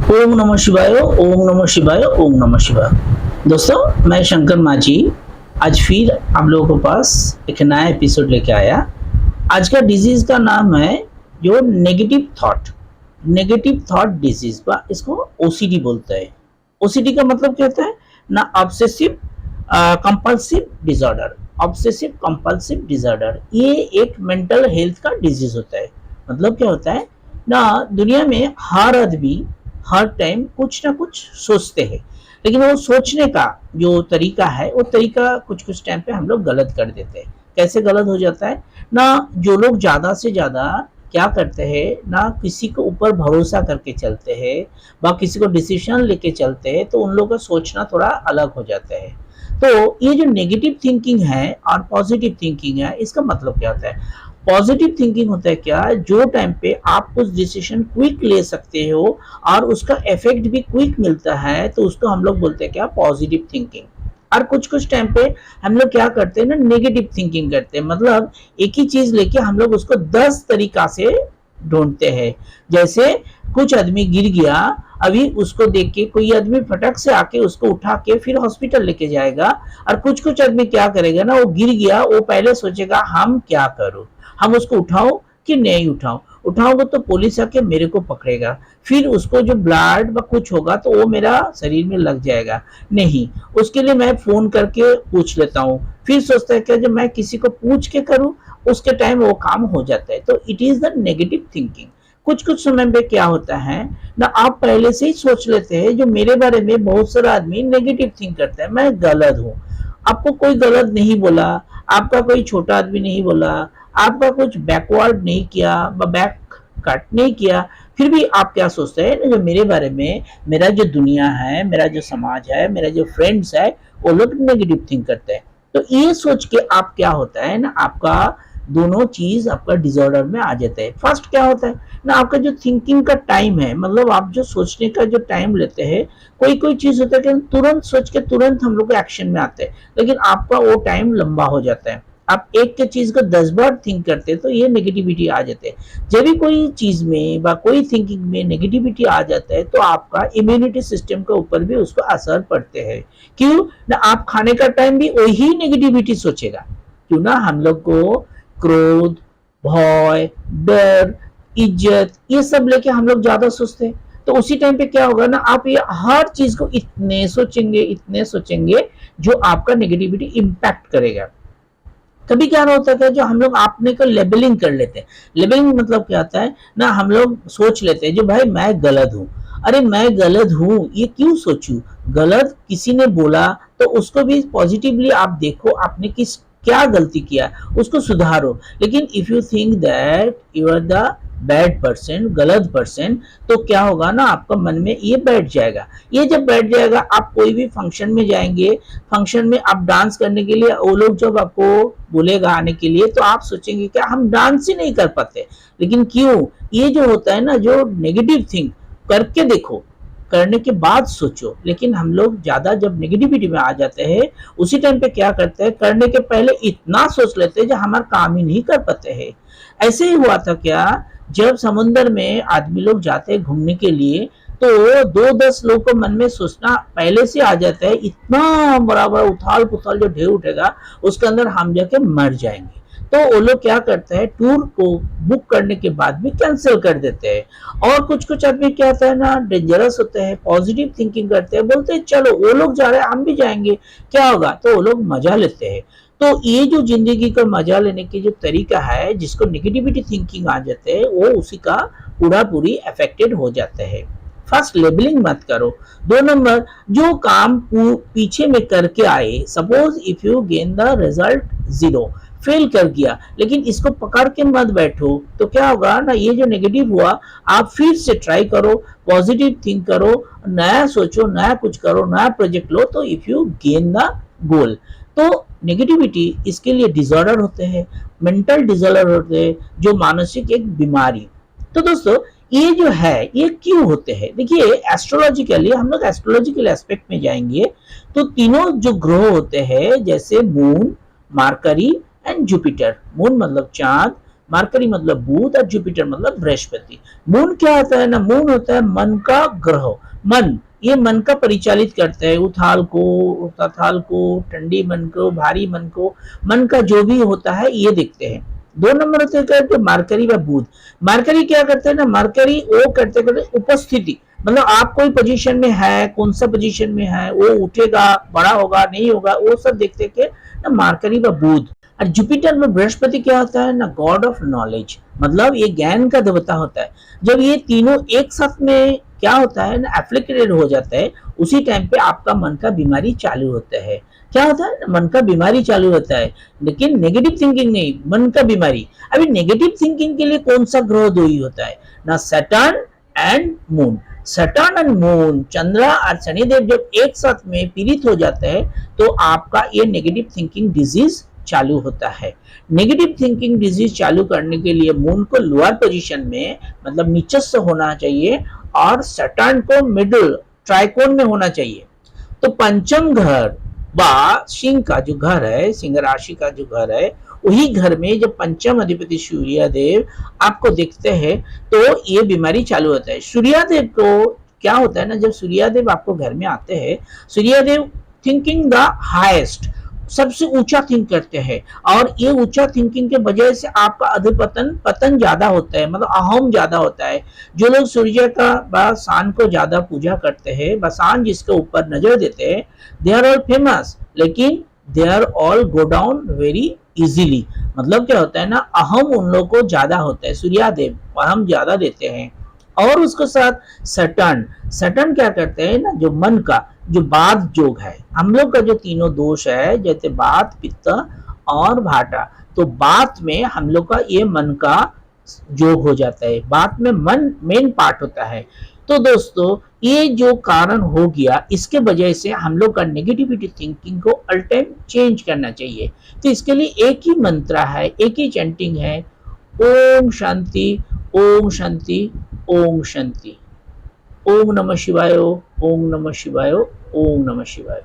ओम नमः शिवाय, ओम नमः शिवाय, ओम नमः शिवाय। दोस्तों, मैं शंकर माझी आज फिर आप लोगों के पास एक नया एपिसोड लेके आया। आज का डिजीज का नाम है जो नेगेटिव थॉट डिजीज, बा इसको ओसीडी बोलते हैं। ओसीडी का मतलब क्या होता है ना, obsessive compulsive disorder. Obsessive compulsive disorder ये एक मेंटल हेल्थ का डिजीज होता है। मतलब क्या होता है ना, दुनिया में हर आदमी हर टाइम कुछ ना कुछ सोचते हैं, लेकिन वो सोचने का जो तरीका है वो तरीका कुछ कुछ टाइम पे हम लोग गलत कर देते हैं। कैसे गलत हो जाता है ना, जो लोग ज्यादा से ज्यादा क्या करते हैं ना, किसी के ऊपर भरोसा करके चलते हैं व किसी को डिसीजन लेके चलते हैं, तो उन लोगों का सोचना थोड़ा अलग हो जाता है। तो ये जो नेगेटिव थिंकिंग है और पॉजिटिव थिंकिंग है, इसका मतलब क्या होता है? पॉजिटिव थिंकिंग होता है क्या, जो टाइम पे आप कुछ डिसीजन क्विक ले सकते हो और उसका इफेक्ट भी क्विक मिलता है, तो उसको हम लोग बोलते हैं क्या, पॉजिटिव थिंकिंग। और कुछ कुछ टाइम पे हम लोग क्या करते हैं ना, नेगेटिव थिंकिंग करते हैं। मतलब एक ही चीज लेके हम लोग उसको 10 तरीका से ढूंढते हैं। जैसे कुछ आदमी गिर गया, अभी उसको देख के कोई आदमी फटक से आके उसको उठा के फिर हॉस्पिटल लेके जाएगा। और कुछ कुछ आदमी क्या करेगा ना, वो गिर गया, वो पहले सोचेगा हम क्या करूं, हम उसको उठाओ कि नहीं उठाओ, उठाओगे तो पुलिस आके मेरे को पकड़ेगा, फिर उसको जो ब्लड व कुछ होगा तो वो मेरा शरीर में लग जाएगा, नहीं उसके लिए मैं फोन करके पूछ लेता हूँ। फिर सोचता है क्या, जब मैं किसी को पूछ के करूँ उसके टाइम वो काम हो जाता है। तो it is the negative thinking. कुछ कुछ समय पे क्या होता है ना, आप पहले से ही सोच लेते हैं, जो मेरे बारे में बहुत सारा आदमी नेगेटिव थिंक करता है, मैं गलत हूँ। आपको कोई गलत नहीं बोला, आपका कोई छोटा आदमी नहीं बोला, आपका कुछ बैकवर्ड नहीं किया, बैक कट नहीं किया, फिर भी आप क्या सोचते हैं ना, जो मेरे बारे में, मेरा जो दुनिया है, मेरा जो समाज है, मेरा जो फ्रेंड्स है, वो लोग नेगेटिव थिंक करते हैं। तो ये सोच के आप क्या होता है ना, आपका दोनों चीज आपका डिसऑर्डर में आ जाता है। फर्स्ट क्या होता है ना, आपका जो थिंकिंग का टाइम है, मतलब आप जो सोचने का जो टाइम लेते हैं, कोई कोई चीज होता है कि तुरंत सोच के तुरंत हम लोग एक्शन में आते हैं, लेकिन आपका वो टाइम लंबा हो जाता है। आप एक के चीज को 10 बार थिंक करते हैं तो ये नेगेटिविटी आ जाते हैं। जब भी कोई चीज में व कोई थिंकिंग में नेगेटिविटी आ जाता है, तो आपका इम्यूनिटी सिस्टम के ऊपर भी उसको असर पड़ते हैं। क्यों ना, आप खाने का टाइम भी वही नेगेटिविटी सोचेगा। क्यों ना, हम लोग को क्रोध, भय, डर, इज्जत ये सब लेके हम लोग ज्यादा सोचते हैं। तो उसी टाइम पे क्या होगा ना, आप ये हर चीज को इतने सोचेंगे जो आपका नेगेटिविटी इम्पैक्ट करेगा। कभी क्या होता है जो हम लोग आपने को लेबलिंग कर लेते हैं। लेबलिंग मतलब क्या होता है ना, हम लोग सोच लेते हैं जो भाई मैं गलत हूँ। अरे मैं गलत हूँ ये क्यों सोचूं, गलत किसी ने बोला तो उसको भी पॉजिटिवली आप देखो, आपने किस क्या गलती किया उसको सुधारो। लेकिन if you think that you are the bad person, गलत पर्सन, तो क्या होगा ना, आपका मन में ये बैठ जाएगा। ये जब बैठ जाएगा, आप कोई भी फंक्शन में जाएंगे, फंक्शन में आप डांस करने के लिए, वो लोग जब आपको बोलेगा आने के लिए, तो आप सोचेंगे क्या हम डांस ही नहीं कर पाते। लेकिन क्यों, ये जो होता है ना, जो नेगेटिव थिंक करके देखो, करने के बाद सोचो। लेकिन हम लोग ज्यादा जब नेगेटिविटी में आ जाते हैं, उसी टाइम पे क्या करते हैं, करने के पहले इतना सोच लेते हैं जो हमारा काम ही नहीं कर पाते हैं। ऐसे ही हुआ था क्या, जब समुद्र में आदमी लोग जाते हैं घूमने के लिए, तो 2-10 लोग को मन में सोचना पहले से आ जाता है, इतना बराबर उथाल पुथाल जो ढेर उठेगा उसके अंदर हम जाके मर जाएंगे। तो वो लोग क्या करते हैं, टूर को बुक करने के बाद भी कैंसिल कर देते हैं। और कुछ कुछ आदमी क्या होता है ना, डेंजरस होते हैं, पॉजिटिव थिंकिंग करते हैं, बोलते हैं चलो वो लोग जा रहे हैं हम भी जाएंगे, क्या होगा, तो वो लोग मजा लेते हैं। तो ये जो जिंदगी का मजा लेने की जो तरीका है, जिसको नेगेटिविटी थिंकिंग आ जाते हैं, वो उसी का पूरा पूरी अफेक्टेड हो जाते हैं। फर्स्ट, लेबलिंग मत करो। 2 नंबर, जो काम पीछे में करके आए, suppose if you gain the result 0, fail कर गया, लेकिन इसको पकड़ के मत बैठो, तो क्या होगा ना, ये जो नेगेटिव हुआ, आप फिर से ट्राई करो, पॉजिटिव थिंक करो, नया सोचो, नया कुछ करो, नया प्रोजेक्ट लो, तो if you gain the goal. तो नेगेटिविटी इसके लिए डिसऑर्डर होते हैं, मेंटल डिसऑर्डर होते हैं, जो मानसिक एक बीमारी। तो दोस्तों, ये जो है ये क्यों होते हैं, देखिए एस्ट्रोलॉजिकली, हम लोग एस्ट्रोलॉजिकल एस्पेक्ट में जाएंगे तो तीनों जो ग्रह होते हैं, जैसे moon, Mercury and Jupiter. Moon मतलब चांद, मार्करी मतलब बुध और जुपिटर मतलब बृहस्पति। मून क्या होता है ना, मून होता है मन का ग्रह। मन, ये मन का परिचालित करता है, उथाल को, तथाल को, ठंडी मन को, भारी मन को, मन का जो भी होता है ये देखते हैं। 2 नंबर होते हैं मार्करी व बुध। मार्करी क्या करते हैं ना, मार्करी वो करते उपस्थिति, मतलब आप कोई पोजीशन में है, कौन सा पोजीशन में है, वो उठेगा, बड़ा होगा, नहीं होगा, वो सब देखते के ना मार्करी व बुध। और जुपिटर में बृहस्पति क्या होता है ना, गॉड ऑफ नॉलेज, मतलब ये ज्ञान का देवता होता है। जब ये तीनों एक साथ में क्या होता है ना, एफ्लिक्टेड हो जाता है, उसी टाइम पे आपका मन का बीमारी चालू होता है। क्या होता है ना, मन का बीमारी चालू होता है, लेकिन नेगेटिव थिंकिंग नहीं, मन का बीमारी। अभी नेगेटिव थिंकिंग के लिए कौन सा ग्रह दो ही होता है ना, Saturn and moon. Saturn and moon, Chandra और शनिदेव जब एक साथ में पीड़ित हो जाते हैं तो आपका ये नेगेटिव थिंकिंग डिजीज चालू होता है। नेगेटिव थिंकिंग डिजीज चालू करने के लिए मून को लोअर पोजीशन में, मतलब नीचस्थ होना चाहिए, और सैटर्न को मिडिल ट्राइकोन में होना चाहिए। तो पंचम घर व सिंह का जो घर है, सिंह राशि का जो घर है, वही घर में जब पंचम अधिपति सूर्यदेव आपको देखते हैं तो ये बीमारी चालू होता है। सूर्यदेव को क्या होता है ना, जब सूर्यदेव आपको घर में आते हैं, सूर्यदेव थिंकिंग द हाईएस्ट, सबसे ऊंचा थिंक करते हैं, और ये ऊंचा थिंकिंग के वजह से आपका अधिपतन पतन ज्यादा होता है, मतलब अहम ज्यादा होता है। जो लोग सूर्य का व सान को ज्यादा पूजा करते हैं, व सान जिसके ऊपर नजर देते हैं, दे आर ऑल फेमस, लेकिन they are all go down very easily. मतलब क्या होता है ना, अहम उन लोगों को ज्यादा होता है, सूर्यदेव अहम ज्यादा देते हैं। और उसके साथ सैटर्न, सैटर्न क्या करते हैं ना, जो मन का जो बात जोग है, हम लोग का जो तीनों दोष है, जैसे बात, पित्त और भाटा, तो बात में हम लोग का ये मन का जोग हो जाता है, बात में मन मेन पार्ट होता है। तो दोस्तों ये जो कारण हो गया, इसके वजह से हम लोग का नेगेटिविटी थिंकिंग को अल्टाइम चेंज करना चाहिए। तो इसके लिए एक ही मंत्र है, एक ही चैंटिंग है, ओम शांति, ओम शांति, ओम शांति। ओम नमः शिवाय, ओम नमः शिवाय, ओम नमः शिवाय।